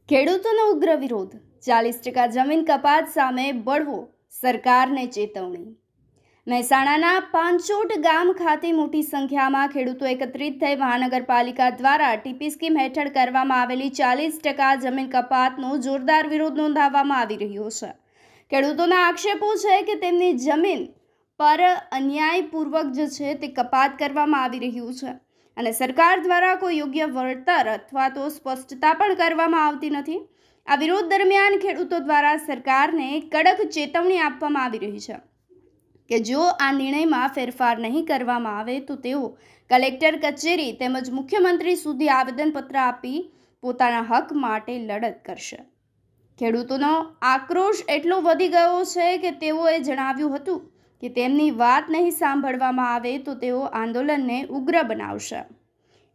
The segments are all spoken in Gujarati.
ખેડૂતોનો ઉગ્ર વિરોધ 40% જમીન કપાત સામે બળવો સરકારને ચેતવણી। મહેસાણાના પાંચોટ ગામ ખાતે મોટી સંખ્યામાં ખેડૂતો એકત્રિત થઈ મહાનગરપાલિકા દ્વારા ટીપી સ્કીમ હેઠળ કરવામાં આવેલી 40% જમીન કપાતનો જોરદાર વિરોધ નોંધાવવામાં આવી રહ્યો છે। ખેડૂતોના આક્ષેપો છે કે તેમની જમીન પર અન્યાયપૂર્વક જે છે તે કપાત કરવામાં આવી રહ્યું છે અને સરકાર દ્વારા કોઈ યોગ્ય વળતર અથવા તો સ્પષ્ટતા પણ કરવામાં આવતી નથી। આ વિરોધ દરમિયાન ખેડૂતો દ્વારા સરકારને કડક ચેતવણી આપવામાં આવી રહી છે કે જો આ નિર્ણયમાં ફેરફાર નહીં કરવામાં આવે તો તેઓ કલેક્ટર કચેરી તેમજ મુખ્યમંત્રી સુધી આવેદનપત્ર આપી પોતાના હક માટે લડત કરશે। ખેડૂતોનો આક્રોશ એટલો વધી ગયો છે કે તેઓએ જણાવ્યું હતું કે તેમની વાત નહીં સાંભળવામાં આવે તો તેઓ આંદોલનને ઉગ્ર બનાવશે।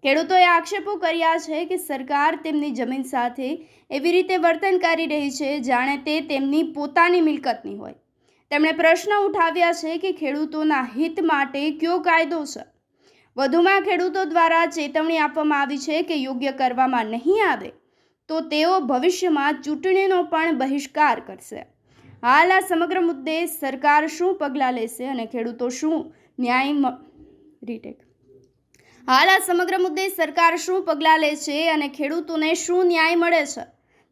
ખેડૂતોએ આક્ષેપો કર્યા છે કે સરકાર તેમની જમીન સાથે એવી રીતે વર્તન કરી રહી છે જાણે તે તેમની પોતાની મિલકતની હોય। તેમણે પ્રશ્ન ઉઠાવ્યા છે કે ખેડૂતોના હિત માટે કયો કાયદો છે। વધુમાં ખેડૂતો દ્વારા ચેતવણી આપવામાં આવી છે કે યોગ્ય કરવામાં નહીં આવે તો તેઓ ભવિષ્યમાં ચૂંટણીનો પણ બહિષ્કાર કરશે। હાલ આ સમગ્ર મુદ્દે સરકાર શું પગલાં લેશે અને ખેડૂતો શું ન્યાય લે છે અને ખેડૂતોને શું ન્યાય મળે છે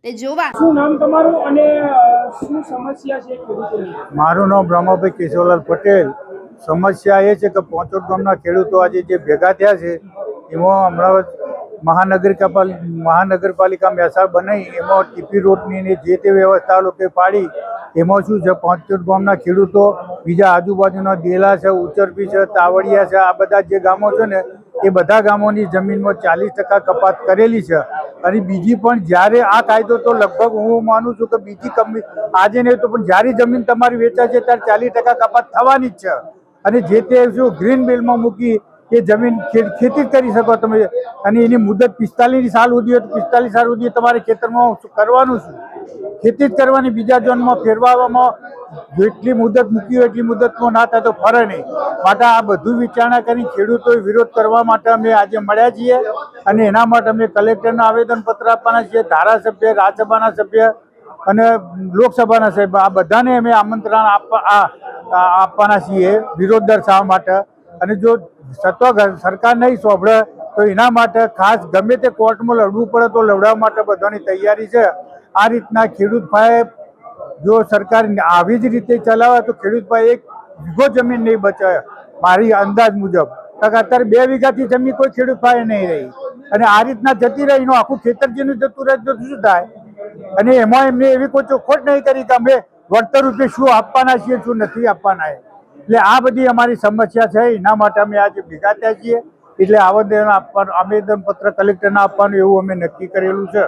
તે જોવા। શું નામ તમારું અને શું સમસ્યા છે ખેડૂતોની? મારું નામ બ્રહ્માભાઈ કેશવલાલ પટેલ। સમસ્યા એ છે કે પાંચોટ ગામના ખેડૂતો આજે જે ભેગા થયા છે એમાં હમણાં મહાનગરપાલિકા મહેસાણ બનાવી એમાં ટીપી રોડની જે તે વ્યવસ્થા લોકો પાડી એમાં શું છે પાંચોટ ગામના ખેડૂતો બીજા આજુબાજુના દેલા છે, ઉચરપી છે, તાવડિયા છે, આ બધા જે ગામો છે ને એ બધા ગામોની જમીનમાં 40% કપાત કરેલી છે। અને બીજી પણ જ્યારે આ કાયદો તો લગભગ હું માનું છું કે બીજી કંપની આજે નહીં તો પણ જ્યારે જમીન તમારી વેચાય છે ત્યારે 40% કપાત થવાની જ છે। અને જે તે શું ગ્રીન બિલમાં મૂકી એ જમીન ખેતી કરી શકો તમે અને એની મુદત 45 સાલ સુધી હોય તો 45 સાલ સુધી તમારે ખેતરમાં કરવાનું શું? ખેતી જ કરવાની, બીજા ઝોનમાં ફેરવામાં જેટલી મુદત મૂકી હોય એટલી મુદતમાં ના થાય તો ફરે નહીં। માટે આ બધું વિચારણા કરી ખેડૂતોએ વિરોધ કરવા માટે અમે આજે મળ્યા છીએ અને એના માટે અમે કલેક્ટરને આવેદનપત્ર આપવાના છીએ, ધારાસભ્ય, રાજ્યસભાના સભ્ય અને લોકસભાના સાહેબ આ બધાને અમે આમંત્રણ આપવાના છીએ વિરોધ દર્શાવવા માટે। અને જો સરકાર નહીં સોંભળે તો એના માટે ખાસ ગમે તે કોર્ટમાં લડવું પડે તો લડવા માટે બધાની તૈયારી છે। આ રીતના ખેડૂત ભાઈ જો સરકાર આવી જ રીતે ચલાવે તો ખેડૂત ભાઈ એક વીઘો જમીન નહીં બચે મારી અંદાજ મુજબ। કારણ કે અત્યારે 2 વીઘાથી જમીન કોઈ ખેડૂત ભાઈ નહીં રહી અને આ રીતના જતી રહી એનું આખું ખેતર જેનું જતું રહે તો શું થાય? અને એમાં એમને એવી કોઈ ચોખવટ નહીં કરી કે અમે વળતર રૂપે શું આપવાના છીએ શું નથી આપવાના। એટલે આ બધી અમારી સમસ્યા છે, એના માટે અમે આજે ભેગા થયા છીએ। એટલે આવેદનપત્ર કલેક્ટરને આપવાનું એવું અમે નક્કી કરેલું છે।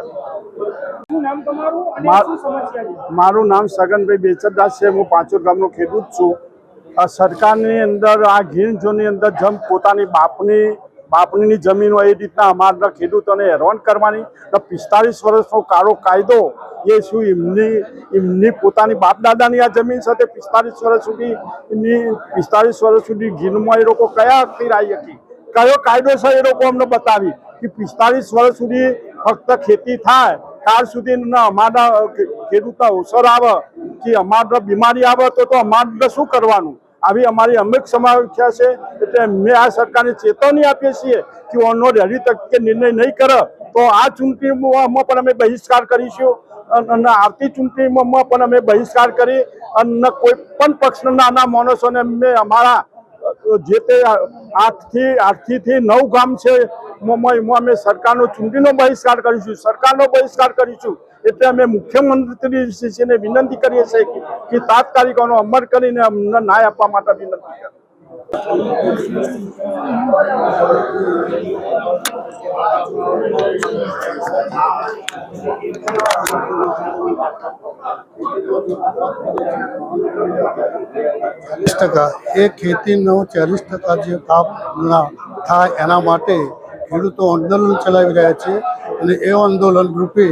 શું નામ તમારું અને શું સમસ્યા છે? મારું નામ સગનભાઈ બેચરદાસ છે। હું પાંચોટ ગામનો ખેડૂત છું। આ સરકારની અંદર આ ગ્રીન ઝોનની અંદર પોતાની બાપની જમીન હોય એ રીતના અમારા ખેડૂતોને હેરાન કરવાની 45 વર્ષનો કાળો કાયદો એ શું એમની પોતાની બાપ દાદાની આ જમીન સાથે 45 વર્ષ સુધી ગીરમાં એ લોકો કયા હકથી રહી શકી? કયો કાયદો છે એ લોકો અમને બતાવી કે 45 વર્ષ સુધી ફક્ત ખેતી થાય ત્યાર સુધી અમારા ખેડૂતના અવસર આવે કે અમારે બીમારી આવે તો અમારે શું કરવાનું? આવી અમારી અમુક સમસ્યા છે। એટલે મેં આ સરકારને ચેતવણી આપીએ છીએ કે ઓનો વહેલી તકે નિર્ણય નહીં કરે તો આ ચૂંટણીમાં પણ અમે બહિષ્કાર કરીશું અને આવતી ચૂંટણીમાં પણ અમે બહિષ્કાર કરી અને કોઈ પણ પક્ષના નાના માણસોને અમે અમારા જે તે 8 થી 9 ગામ છે એમાં અમે સરકારનો ચૂંટણીનો બહિષ્કાર કરીશું। એટલે અમે મુખ્યમંત્રીશ્રીને વિનંતી કરીએ છીએ કે તાત્કાલિક આનો અમલ કરીને અમને ન્યાય આપવા માટે વિનંતી કરીએ। એ ખેતીનો 40% જે કાપ થાય એના માટે ખેડૂતો આંદોલન ચલાવી રહ્યા છે અને એ આંદોલન રૂપે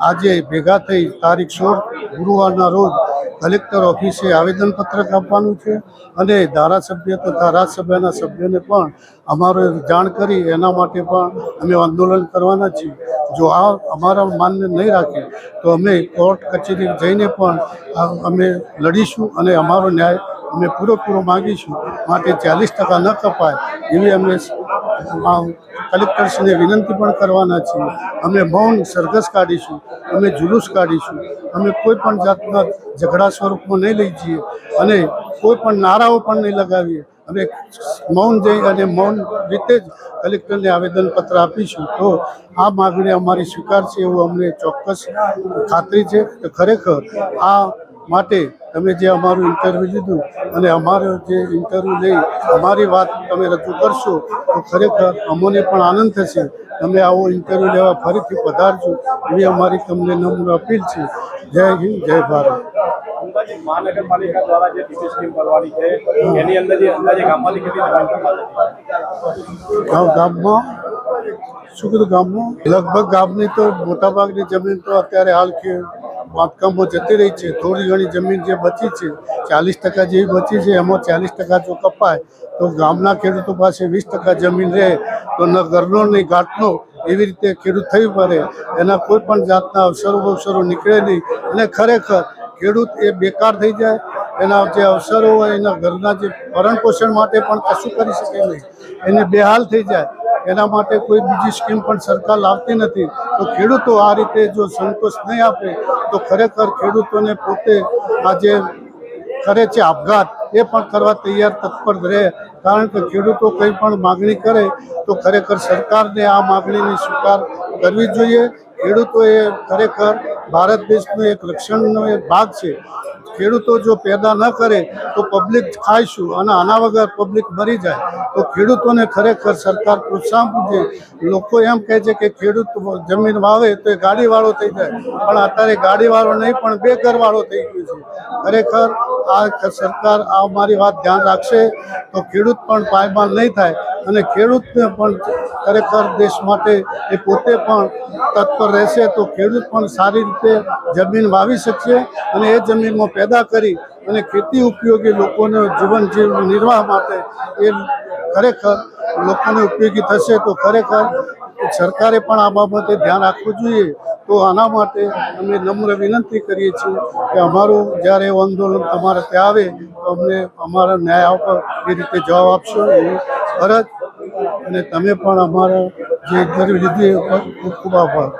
આજે ભેગા થઈ તારીખ 16 ગુરુવારના રોજ કલેક્ટર ઓફિસે આવેદનપત્રક આપવાનું છે અને ધારાસભ્ય તથા રાજ્યસભાના સભ્યોને પણ અમારો જાણ કરી એના માટે પણ અમે આંદોલન કરવાના છીએ. જો આ અમારા માનને નહીં રાખે તો અમે કોર્ટ કચેરી જઈને પણ અમે લડીશું અને અમારો ન્યાય અમે પૂરેપૂરો માગીશું. માટે 40% ન કપાય એવી અમે કલેક્ટરશ્રીને વિનંતી પણ કરવાના છીએ. અમે મૌન સરઘસ કાઢીશું, અમે જુલુસ કાઢીશું, અમે કોઈ પણ જાતના ઝઘડા સ્વરૂપમાં નહીં લઈ જઈએ અને કોઈ પણ નારાઓ પણ નહીં લગાવીએ. અમે મૌન જઈ અને મૌન રીતે જ કલેક્ટરને આવેદનપત્ર આપીશું. તો આ માગણી અમારી સ્વીકારશે એવું અમને ચોક્કસ ખાતરી છે. કે ખરેખર આ માટે તમે જે અમારું ઇન્ટરવ્યૂ લીધું અને અમારો જે ઇન્ટરવ્યૂ લઈ અમારી વાત તમે રજૂ કરશો તો ખરેખર અમને પણ આનંદ થશે. તમે આવો ઇન્ટરવ્યૂ લેવા ફરીથી પધારજો એવી અમારી તમને નમ્ર અપીલ છે. જય હિન્દ, જય ભારત. મહાનગરપાલિકા દ્વારા જે ટીપી સ્કીમ કરવાની છે એની અંદર જે અંદાજે ગામમાંથી કેટલી ગામમાં શું કીધું? ગામમાં લગભગ ગામની તો મોટાભાગની જમીન તો અત્યારે હાલ કે બાંધકામમાં જતી રહી છે. થોડી ઘણી જમીન જે બચી છે 40% જેવી બચી છે. એમાં 40% જો કપાય તો ગામના ખેડૂતો પાસે 20% જમીન રહે તો ન ઘરનો નહીં ઘાટનો એવી રીતે ખેડૂત થવી પડે. એના કોઈ પણ જાતના અવસરો નીકળે નહીં અને ખરેખર ખેડૂત એ બેકાર થઈ જાય. એના જે અવસરો હોય એના ઘરના જે ભરણ પોષણ માટે પણ કશું કરી શકે નહીં, એને બેહાલ થઈ જાય. એના માટે કોઈ બીજી સ્કીમ પણ સરકાર લાવતી નથી. તો ખેડૂતો આ રીતે જો સંતોષ નહીં આપે તો ખરેખર ખેડૂતોને પોતે આ જે કરે છે આપઘાત એ પણ કરવા તૈયાર તત્પર રહે. કારણ કે ખેડૂતો કંઈ પણ માગણી કરે તો ખરેખર સરકારને આ માગણીની સ્વીકાર કરવી જોઈએ. ખેડૂતો એ ખરેખર ભારત દેશનો એક રક્ષણનો એક ભાગ છે. ખેડૂતો જો પેદા ન કરે તો પબ્લિક ખાઈશું અને આના વગર પબ્લિક મરી જાય. તો ખેડૂતોને ખરેખર સરકાર પ્રોત્સાહન પૂછે. લોકો એમ કહે છે કે ખેડૂત જમીન વાવે તો એ ગાડીવાળો થઈ જાય, પણ અત્યારે ગાડીવાળો નહીં પણ બેઘરવાળો થઈ ગયો છે. ખરેખર આ સરકાર આ મારી વાત ધ્યાન રાખશે તો ખેડૂત પણ પાયમાલ નહીં થાય અને ખેડૂતને પણ ખરેખર દેશ માટે એ પોતે પણ તત્પર રહેશે. તો ખેડૂત પણ સારી રીતે જમીન વાવી શકશે અને એ જમીનમાં પેદા કરી અને ખેતી ઉપયોગી લોકોને જીવન નિર્વાહ માટે એ ખરેખર લોકોને ઉપયોગી થશે. તો ખરેખર સરકારે પણ આ બાબતે ધ્યાન આપવું જોઈએ. તો આના માટે અમે નમ્ર વિનંતી કરીએ છીએ કે અમારું જ્યારે આંદોલન તમારે ત્યાં આવે તો અમને અમારા ન્યાય આપો એ રીતે જવાબ આપશો એવી ફરજ. અને તમે પણ અમારા જે ઇન્ટરવ્યૂ લીધી એ ખૂબ ખૂબ આભાર.